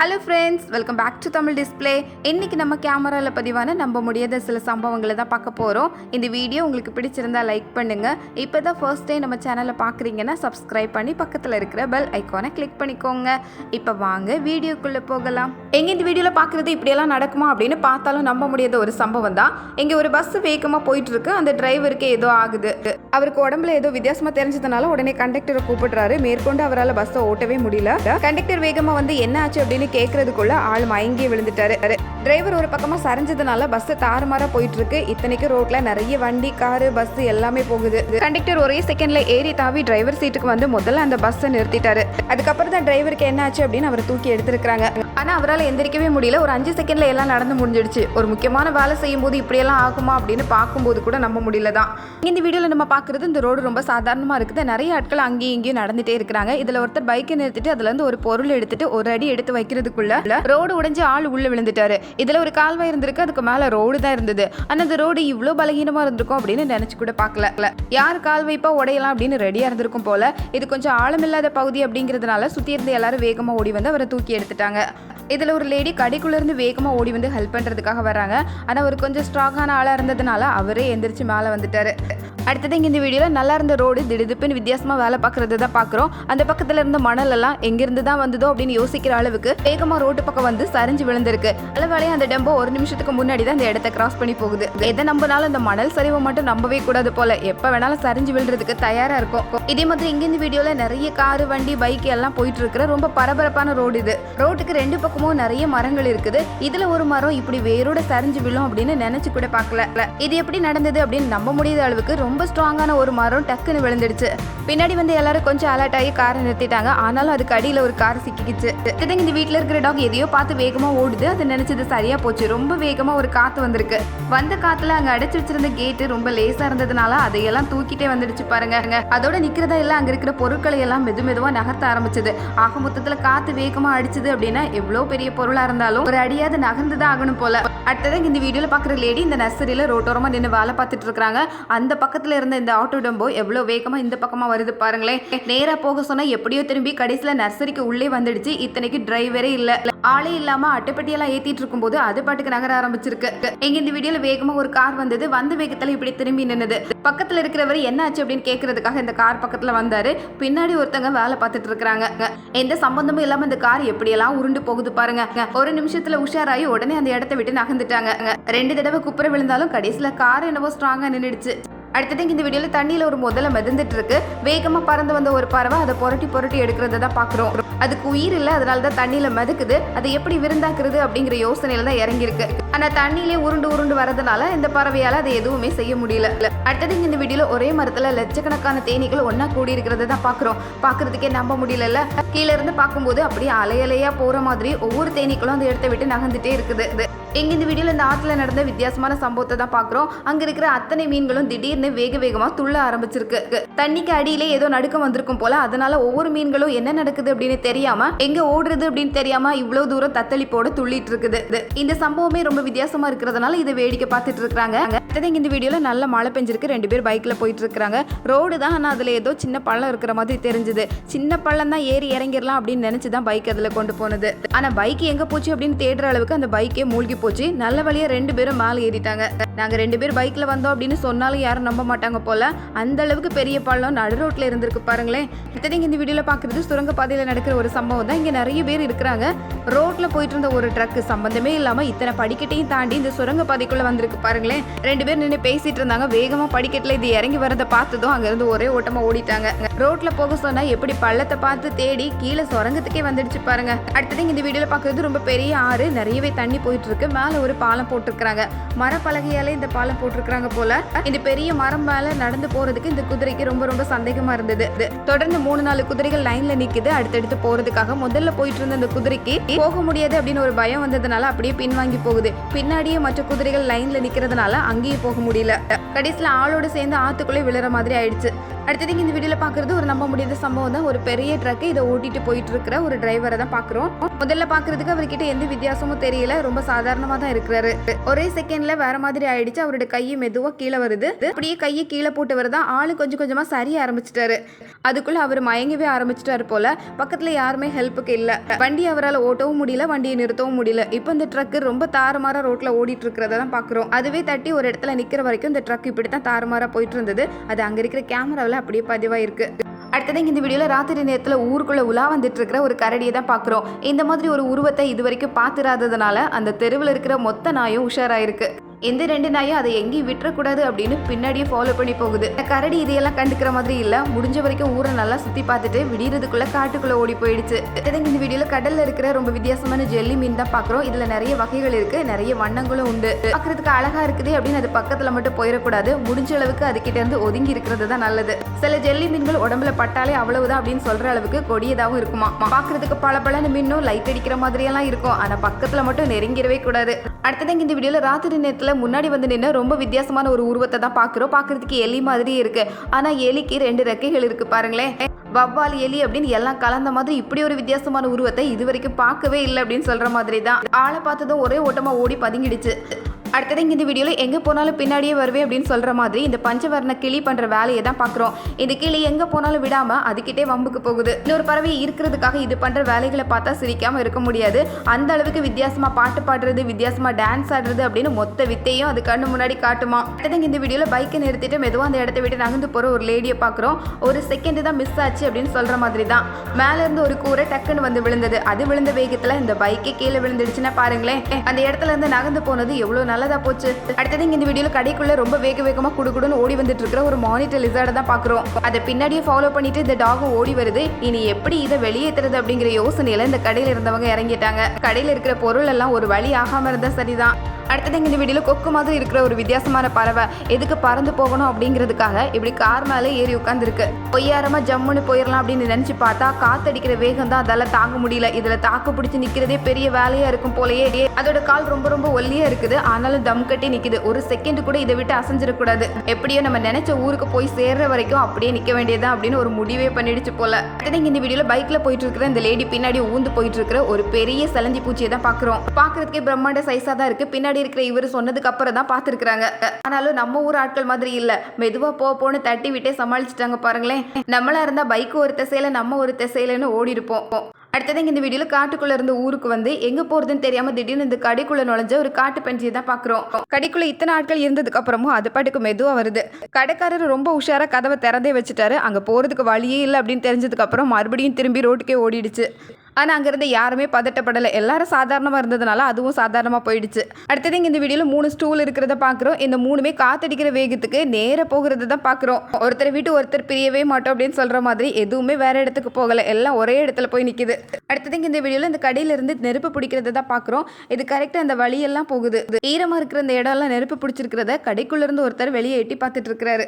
Hello friends, welcome back to Tamil display. இன்றைக்கி நம்ம கேமராவில் பதிவான நம்ப முடியாத சில சம்பவங்களை தான் பார்க்க போகிறோம். இந்த வீடியோ உங்களுக்கு பிடிச்சிருந்தா லைக் பண்ணுங்கள். இப்போ தான் ஃபர்ஸ்ட் டைம் நம்ம சேனலை பார்க்குறீங்கன்னா சப்ஸ்கிரைப் பண்ணி பக்கத்தில் இருக்கிற பெல் ஐக்கானை கிளிக் பண்ணிக்கோங்க. இப்போ வாங்க வீடியோக்குள்ளே போகலாம். எங்கே இந்த வீடியோவில் பார்க்குறது இப்படியெல்லாம் நடக்குமா அப்படின்னு பார்த்தாலும் நம்ப முடியாத ஒரு சம்பவம் தான். இங்கே ஒரு பஸ் வேகமாக போயிட்டுருக்கு. அந்த டிரைவருக்கு ஏதோ ஆகுது. அவருக்கு உடம்புல ஏதோ வித்தியாசமாக தெரிஞ்சதுனால உடனே கண்டக்டரை கூப்பிடுறாரு. மேற்கொண்டு அவரால் பஸ்ஸை ஓட்டவே முடியல. கண்டக்டர் வேகமாக வந்து என்ன ஆச்சு அப்படின்னு கேட்கறதுக்குள்ள ஆள் மயங்கி விழுந்துட்டாரு. டிரைவர் ஒரு பக்கமா சரிஞ்சதுனால பஸ் தாறுமாறா போயிட்டு இருக்கு. இத்தனைக்கு ரோட்ல நிறைய வண்டி, காரு, பஸ் எல்லாமே போகுது. கண்டக்டர் ஒரே செகண்ட்ல ஏறி தாவி டிரைவர் சீட்டுக்கு வந்து முதல்ல அந்த பஸ்ஸை நிறுத்திட்டாரு. அதுக்கப்புறம் தான் டிரைவருக்கு என்ன ஆச்சு அப்படின்னு அவரை தூக்கி எடுத்திருக்காங்க. ஆனா அவரால் எந்திரிக்கவே முடியல. ஒரு 5 செகண்ட்ல எல்லாம் நடந்து முடிஞ்சிடுச்சு. ஒரு முக்கியமான வேலை செய்யும் போது இப்படி எல்லாம் ஆகுமா அப்படின்னு பார்க்கும்போது கூட நம்ப முடியலதான். இந்த வீடியோல நம்ம பாக்குறது இந்த ரோடு ரொம்ப சாதாரணமா இருக்குது. நிறைய ஆட்கள் அங்கேயும் இங்கேயும் நடந்துட்டே இருக்காங்க. இதுல ஒருத்தர் பைக்கை நிறுத்திட்டு அதுல இருந்து ஒரு பொருள் எடுத்துட்டு ஒரு அடி எடுத்து வைக்கிறதுக்குள்ள ரோடு உடைஞ்சு ஆள் உள்ள விழுந்துட்டாரு. இதுல ஒரு கால்வாய் இருந்திருக்கு. அதுக்கு மேல ரோடு தான் இருந்தது. ஆனா அந்த ரோடு இவ்வளவு பலகீனமா இருந்திருக்கும் அப்படின்னு நினைச்சு கூட பார்க்கல. யார் கால் வைப்பா உடையலாம் அப்படின்னு ரெடியா இருந்திருக்கும் போல. இது கொஞ்சம் ஆழமில்லாத பகுதி அப்படிங்கிறதுனால சுத்தி இருந்த எல்லாரும் வேகமா ஓடி வந்து அவரை தூக்கி எடுத்துட்டாங்க. இதுல ஒரு லேடி கடைக்குள்ள இருந்து வேகமா ஓடி வந்து ஹெல்ப் பண்றதுக்காக வராங்க. ஆனா அவர் கொஞ்சம் ஸ்ட்ராங்கான ஆளா இருந்ததுனால அவரே எந்திரிச்சு மேல வந்துட்டாரு. அடுத்தது இங்க இந்த வீடியோல நல்லா இருந்த ரோடு திடுதிப்புன்னு வித்தியாசமா வேலை பார்க்கறது தான் பாக்குறோம். அந்த பக்கத்துல இருந்த மணல் எல்லாம் எங்கிருந்து தான் வந்ததோ அப்படின்னு யோசிக்கிற அளவுக்கு வேகமா ரோட்டு பக்கம் வந்து சரிஞ்சு விழுந்திருக்கு. அளவாலையும் அந்த டெம்போ ஒரு நிமிஷத்துக்கு முன்னாடி தான் அந்த இடத்தை கிராஸ் பண்ணி போகுது. எதை நம்பினாலும் இந்த மணல் சரிவை மட்டும் நம்பவே கூடாது போல. எப்ப வேணாலும் சரிஞ்சு விழுறதுக்கு தயாரா இருக்கும். இதே மாதிரி இங்க இந்த வீடியோல நிறைய காரு, வண்டி, பைக் எல்லாம் போயிட்டு இருக்கிற ரொம்ப பரபரப்பான ரோடு இது. ரோட்டுக்கு ரெண்டு பக்கமும் நிறைய மரங்கள் இருக்குது. இதுல ஒரு மரம் இப்படி வேரோட சரிஞ்சு விழும் அப்படின்னு நினைச்சு கூட பார்க்கல. இது எப்படி நடந்தது அப்படின்னு நம்ப முடியாத அளவுக்கு ரொம்ப ஸ்ட்ராங்கான ஒரு மரம் டக்குன்னு விழுந்துடுச்சு. பின்னாடி வந்து எல்லாரும் கொஞ்சம் அலர்ட் ஆகி காரை நிறுத்திட்டாங்க. ஆனாலும் அதுக்கு அடியில ஒரு கார் சிக்கிக்கிச்சு. இந்த வீட்டுல இருக்கிற டாக் எதையோ பார்த்து வேகமா ஓடுது. அது நினைச்சது சரியா போச்சு. ரொம்ப வேகமா ஒரு காத்து வந்திருக்கு. வந்த காத்துல அங்க அடைச்சு வச்சிருந்த கேட்டு ரொம்ப லேசா இருந்ததுனால அதையெல்லாம் தூக்கிட்டே வந்துடுச்சு பாருங்க. அதோட நிக்கிறதா இல்ல, அங்க இருக்கிற பொருட்களை எல்லாம் மெதுவா நகர்த்த ஆரம்பிச்சது. ஆக மொத்தத்துல காத்து வேகமா அடிச்சது அப்படின்னா எவ்வளவு பெரிய பொருளா இருந்தாலும் ஒரு அடியாவது நகர்ந்துதான் ஆகணும் போல. அடுத்ததான் இந்த வீடியோல பாக்குற லேடி இந்த நர்சரியில ரோட்டோரமா நின்று வேலை பார்த்துட்டு இருக்காங்க. அந்த பக்கத்துல இருந்த இந்த ஆட்டோ டெம்போ எவ்வளவு வேகமா இந்த பக்கமா வருது பாருங்களேன். நேரா போக சொன்னா எப்படியோ திரும்பி கடைசியில நர்சரிக்கு உள்ளே வந்துடுச்சு. இத்தனைக்கு டிரைவரே இல்ல. ஆளே இல்லாம அட்டைப்பட்டியெல்லாம் ஏத்திட்டு இருக்கும் போது அது பாட்டுக்கு நகர ஆரம்பிச்சிருக்கு. எங்க இந்த வீடியோல வேகமா ஒரு கார் வந்தது. வந்த வேகத்துல இப்படி திரும்பி நின்னுது. பக்கத்துல இருக்கிறவர் என்ன ஆச்சு அப்படின்னு கேட்கறதுக்காக இந்த கார் பக்கத்துல வந்தாரு. பின்னாடி ஒருத்தங்க வேலை பார்த்துட்டு இருக்காங்க. எந்த சம்பந்தமும் இல்லாம இந்த கார் எப்படியெல்லாம் உருண்டு போகுது பாருங்க. ஒரு நிமிஷத்துல உஷாராயி உடனே அந்த இடத்தை விட்டு நகர்ந்துட்டாங்க. 2 தடவை குப்புற விழுந்தாலும் கடைசியில கார் என்னவோ ஸ்ட்ராங்கா நின்னுடுச்சு. அடுத்தது இந்த வீடியோல தண்ணியில ஒரு முதல்ல மிதந்துட்டு இருக்கு. வேகமா பறந்து வந்த ஒரு பறவை அதை புரட்டி எடுக்கிறத தான் பாக்குறோம். அதுக்கு உயிர் இல்லை, அதனாலதான் தண்ணியில மிதக்குது. அதை எப்படி விருந்தாக்குறது அப்படிங்கிற யோசனையில தான் இறங்கி இருக்கு. ஆனா தண்ணியிலே உருண்டு வரதுனால இந்த பறவையால அதை எதுவுமே செய்ய முடியல. அடுத்தது இந்த வீடியோல ஒரே மரத்துல லட்சக்கணக்கான தேனீகள் ஒன்னா கூடி இருக்கிறத தான் பாக்குறோம். பாக்குறதுக்கே நம்ப முடியல. கீழே இருந்து பார்க்கும்போது அப்படியே அலையலையா போற மாதிரி ஒவ்வொரு தேனீக்களும் அந்த இடத்தை விட்டு நகர்ந்துட்டே இருக்குது. எங்க இந்த வீடியோல இந்த ஆத்துல நடந்த வித்தியாசமான சம்பவத்தை தான் பாக்குறோம். அங்க இருக்கிற அத்தனை மீன்களும் திடீர்னு வேகமா துள்ள ஆரம்பிச்சிருக்கு. தண்ணிக்கு அடியிலே ஏதோ நடுக்கம் வந்திருக்கும் போல. அதனால ஒவ்வொரு மீன்களும் என்ன நடக்குது அப்படின்னு தெரியாம, எங்க ஓடுறது அப்படின்னு தெரியாம இவ்வளவு தூரம் தத்தளிப்போட துள்ளிட்டு இருக்குது. இந்த சம்பவமே ரொம்ப வித்தியாசமா இருக்கிறதுனால இதை வேடிக்கை பார்த்துட்டு இருக்காங்க. இந்த வீடியோல நல்ல மழை பெஞ்சிருக்கு. 2 பேர் பைக்ல போயிட்டு இருக்காங்க. ரோடு தான், ஆனா அதுல ஏதோ சின்ன பள்ளம் இருக்கிற மாதிரி தெரிஞ்சது. சின்ன பள்ளம் தான், ஏறி இறங்கிடலாம் அப்படின்னு நினைச்சுதான் பைக் அதுல கொண்டு போனது. ஆனா பைக் எங்க போச்சு அப்படின்னு தேடுற அளவுக்கு அந்த பைக்கே மூழ்கி போச்சு. நல்ல வழியா 2 பேரும் மேலே ஏறிட்டாங்க. நாங்க 2 பேர் பைக்ல வந்தோம் அப்படின்னு சொன்னாலும் யாரும் நம்ப மாட்டாங்க போல. அந்த அளவுக்கு பெரிய பள்ளம் நடு ரோட்ல இருந்திருக்கு பாருங்களேன். இந்த வீடியோல பாக்குறது சுரங்க பாதையில நடக்கிற ஒரு சம்பவம் தான். இங்க நிறைய பேர் இருக்கிறாங்க. ரோட்ல போயிட்டு இருந்த ஒரு ட்ரக் சம்பந்தமே இல்லாம இத்தனை படிக்கட்டையும் தாண்டி இந்த சுரங்க பாதைக்குள்ள வந்திருக்கு பாருங்களேன். 2 பேர் நின்று பேசிட்டு இருந்தாங்க. வேகமா படிக்கட்டுல இது இறங்கி வரதை பார்த்ததும் அங்க இருந்து ஒரே ஓட்டமா ஓடிட்டாங்க. ரோட்ல போக சொன்னா எப்படி பள்ளத்தை பார்த்து தேடி கீழே சுரங்கத்துக்கே வந்துடுச்சு பாருங்க. அடுத்தது இந்த வீடியோல பாக்குறது ரொம்ப பெரிய ஆறு. நிறையவே தண்ணி போயிட்டு இருக்கு. மேல ஒரு பாலம் போட்டிருக்காங்க. மரப்பலகையால இந்த பாலம் போட்டிருக்காங்க போல. இந்த பெரிய மரம் மேல நடந்து போறதுக்கு இந்த குதிரைக்கு ரொம்ப சந்தேகமா இருந்தது. தொடர்ந்து 3-4 குதிரைகள் லைன்ல நிக்குது அடுத்தடுத்து போறதுக்காக. முதல்ல போயிட்டு இருந்த அந்த குதிரைக்கு போக முடியாது அப்படின்னு ஒரு பயம் வந்ததுனால அப்படியே பின்வாங்கி போகுது. பின்னாடியே மற்ற குதிரைகள் லைன்ல நிக்கிறதுனால அங்கேயே போக முடியல. கடைசியில ஆளோடு சேர்ந்து ஆத்துக்குள்ளே விழுற மாதிரி ஆயிடுச்சு. அடுத்தது இந்த வீடியோவில் பார்க்குறது ஒரு நம்ப முடியாத சம்பவம் தான். ஒரு பெரிய ட்ரக்கு இதை ஓட்டிட்டு போயிட்டு இருக்கிற ஒரு டிரைவரை தான் பார்க்குறோம். முதல்ல பார்க்கறதுக்கு அவர்கிட்ட எந்த வித்தியாசமும் தெரியல, ரொம்ப சாதாரணமாக தான் இருக்கிறாரு. ஒரே செகண்ட்ல வேற மாதிரி ஆயிடுச்சு. அவரோட கையை மெதுவாக கீழே வருது. அப்படியே கையை கீழே போட்டவர் தான் ஆளு கொஞ்சம் கொஞ்சமாக சரிய ஆரம்பிச்சிட்டாரு. அதுக்குள்ள அவர் மயங்கவே ஆரம்பிச்சிட்டாரு போல. பக்கத்தில் யாருமே ஹெல்ப்புக்கு இல்லை. வண்டி அவரால் ஓட்டவும் முடியல, வண்டியை நிறுத்தவும் முடியல. இப்போ இந்த ட்ரக்கு ரொம்ப தாறுமாறா ரோட்ல ஓடிட்டு இருக்கிறத தான் பார்க்குறோம். அதுவே தட்டி ஒரு இடத்துல நிற்கிற வரைக்கும் இந்த ட்ரக் இப்படி தான் தாறுமாறா போயிட்டு இருந்தது. அது அங்கே இருக்கிற கேமராவில் அப்படியே பதிவாயிருக்கு. அடுத்தது இந்த வீடியோவில் ராத்திரி நேரத்தில் ஊருக்குள்ள உலா வந்துட்டு இருக்கிற ஒரு கரடியை தான் பார்க்குறோம். இந்த மாதிரி ஒரு உருவத்தை இது வரைக்கும் பார்த்துராததுனால அந்த தெருவில் இருக்கிற மொத்த நாயும் உஷாராயிருக்கு. எந்த 2 நாயும் அதை எங்கேயும் விட்டுறக்கூடாது அப்படின்னு பின்னாடியே ஃபாலோ பண்ணி போகுது. கரடி இதையெல்லாம் கண்டுக்கிற மாதிரி இல்லை. முடிஞ்ச வரைக்கும் ஊரை நல்லா சுற்றி பார்த்துட்டு விடியறதுக்குள்ள காட்டுக்குள்ளே ஓடி போயிடுச்சு. இந்த வீடியோவில் கடலில் இருக்கிற ரொம்ப வித்தியாசமான ஜெல்லி மீன் தான் பார்க்குறோம். இதில் நிறைய வகைகள் இருக்குது, நிறைய வண்ணங்களும் உண்டு. பார்க்குறதுக்கு அழகாக இருக்குது அப்படின்னு அது பக்கத்தில் மட்டும் போயிடக்கூடாது. முடிஞ்ச அளவுக்கு அதுக்கிட்ட இருந்து ஒதுங்கி இருக்கிறது தான் நல்லது. சில ஜெல்லி மீன்கள் உடம்புல பட்டாலே அவ்வளவுதான் அப்படின்னு சொல்கிற அளவுக்கு கொடியதாகவும் இருக்குமா. பார்க்குறதுக்கு பல மீனும் லைட் அடிக்கிற மாதிரியெல்லாம் இருக்கும். ஆனால் பக்கத்தில் மட்டும் நெருங்கிடவே கூடாது. அடுத்தது இந்த வீடியோவில் ராத்திரி நேரத்தில் முன்னாடி வந்து நின்று ரொம்ப வித்தியாசமான ஒரு உருவத்தை தான் பார்க்குறோம். பார்க்கறதுக்கு எலி மாதிரி இருக்கு. ஆனால் எலிக்கு 2 ரெக்கைகள் இருக்கு பாருங்களேன். வவ்வால் எலி அப்படின்னு எல்லாம் கலந்த மாதிரி இப்படி ஒரு வித்தியாசமான உருவத்தை இது வரைக்கும் பார்க்கவே இல்லை அப்படின்னு சொல்ற மாதிரி தான். ஆளை பார்த்ததும் ஒரே ஓட்டமா ஓடி பதுங்கிடுச்சு. அடுத்தது இந்த வீடியோவில் எங்கே போனாலும் பின்னாடியே வருவே அப்படின்னு சொல்கிற மாதிரி இந்த பஞ்சவர்ண கிளி பண்ணுற வேலையை தான் பார்க்குறோம். இந்த கிளி எங்கே போனாலும் விடாமல் அதுக்கிட்டே வம்புக்கு போகுது. இன்னொரு பறவை இருக்கிறதுக்காக இது பண்ணுற வேலைகளை பார்த்தா சிரிக்காமல் இருக்க முடியாது. அந்த அளவுக்கு வித்தியாசமாக பாட்டு பாடுறது, வித்தியாசமாக டான்ஸ் ஆடுறது அப்படின்னு மொத்த வித்தையும் அது கண்ணு முன்னாடி காட்டுமா. அடுத்தது இந்த வீடியோவில் பைக்கை நிறுத்திட்டு மெதுவாக அந்த இடத்த விட்டு நகர்ந்து போகிற ஒரு லேடியை பார்க்குறோம். ஒரு செகண்ட் தான் மிஸ் ஆச்சு அப்படின்னு சொல்கிற மாதிரி தான். மேலேருந்து ஒரு கூரை டக்குன்னு வந்து விழுந்தது. அது விழுந்த வேகத்தில் இந்த பைக்கே கீழே விழுந்துடுச்சுன்னா பாருங்களேன். அந்த இடத்துல இருந்து நகர்ந்து போனது எவ்வளோ நல்லதா போச்சு. அடுத்தது இந்த வீடியோல கடைக்குள்ள ரொம்ப வேகமா குடுகுடுன்னு ஓடி வந்துட்டு இருக்கிற ஒரு மானிட்டர் லிசார்ட தான் பார்க்குறோம். அதை பின்னாடியே ஃபாலோ பண்ணிட்டு இந்த டாகும் ஓடி வருது. இனி எப்படி இதை வெளியேற்றுறது அப்படிங்கிற யோசனையில இந்த கடையில் இருந்தவங்க இறங்கிட்டாங்க. கடையில் இருக்கிற பொருள் எல்லாம் ஒரு வழி ஆகாம இருந்தா சரிதான். அடுத்தது இந்த வீடியோவில் கொக்கு மாதிரி இருக்கிற ஒரு வித்தியாசமான பறவை எதுக்கு பறந்து போகணும் அப்படிங்கிறதுக்காக இப்படி கார் மேலே ஏறி உட்காந்துருக்கு. பொய்யாரமாக ஜம்முன்னு போயிடலாம் அப்படின்னு நினச்சி பார்த்தா காத்தடிக்கிற வேகம் தான் அதால் தாங்க முடியல. இதில் தாக்கு பிடிச்சி நிற்கிறதே பெரிய வேலையாக இருக்கும் போலயே. அதோட கால் ரொம்ப ஒல்லியாக இருக்குது. ஆனாலும் தம் கட்டி நிற்குது. ஒரு செகண்ட் கூட இதை விட்டு அசைஞ்சிடக்கூடாது. எப்படியோ நம்ம நினைச்ச ஊருக்கு போய் சேர்ற வரைக்கும் அப்படியே நிற்க வேண்டியதான் அப்படின்னு ஒரு முடிவே பண்ணிடுச்சு போல. அடுத்தது இந்த வீடியோவில் பைக்கில் போயிட்டு இருக்கிற இந்த லேடி பின்னாடி ஊந்து போயிட்டு இருக்கிற ஒரு பெரிய சலஞ்சி பூச்சியை தான் பார்க்குறோம். பார்க்கறதுக்கே பிரம்மாண்ட சைஸாக தான் இருக்குது. பின்னாடி இருக்கிற இவர் சொன்னதுக்கு அப்புறம் தான் பார்த்துருக்காங்க. ஆனாலும் நம்ம ஊர் ஆட்கள் மாதிரி இல்ல, மெதுவா போன்னு தட்டி விட்டே சமாளிச்சுட்டாங்க பாருங்களேன். நம்மளா இருந்தா பைக்கு ஒரு திசையில நம்ம ஒரு திசையிலன்னு ஓடி இருப்போம். அடுத்தது இந்த வீடியோல காட்டுக்குள்ள இருந்து ஊருக்கு வந்து எங்க போறதுன்னு தெரியாம திடீர்னு இந்த கடைக்குள்ள நுழைஞ்ச ஒரு காட்டு பெஞ்சியை தான் பாக்குறோம். கடைக்குள்ள இத்தனை ஆட்கள் இருந்ததுக்கு அப்புறமும் அது பாட்டுக்கு மெதுவா வருது. கடைக்காரர் ரொம்ப உஷாரா கதவை திறந்தே வச்சுட்டாரு. அங்க போறதுக்கு வழியே இல்லை அப்படின்னு தெரிஞ்சதுக்கு அப்புறம் மறுபடியும் திரும்பி ரோட்டுக்கே ஓடிடுச்சு. ஆனால் அங்கேருந்து யாருமே பதட்டப்படலை. எல்லாரும் சாதாரணமாக இருந்ததுனால அதுவும் சாதாரணமாக போயிடுச்சு. அடுத்தது இந்த வீடியோவில் 3 ஸ்டூல் இருக்கிறத பார்க்குறோம். இந்த 3மே காத்தடிக்கிற வேகத்துக்கு நேராக போகிறது தான் பார்க்குறோம். ஒருத்தர் விட்டு ஒருத்தர் பிரியவே மாட்டோம் அப்படின்னு சொல்கிற மாதிரி எதுவுமே வேற இடத்துக்கு போகலை. எல்லாம் ஒரே இடத்துல போய் நிற்கிது. அடுத்தது இந்த வீடியோவில் இந்த கடையிலிருந்து நெருப்பு பிடிக்கிறத தான் பார்க்குறோம். இது கரெக்டாக அந்த வழியெல்லாம் போகுது. ஈரமாக இருக்கிற இந்த இடம்லாம் நெருப்பு பிடிச்சிருக்கிறத கடைக்குள்ளேருந்து ஒருத்தர் வெளியே எட்டி பார்த்துட்டு இருக்கிறாரு.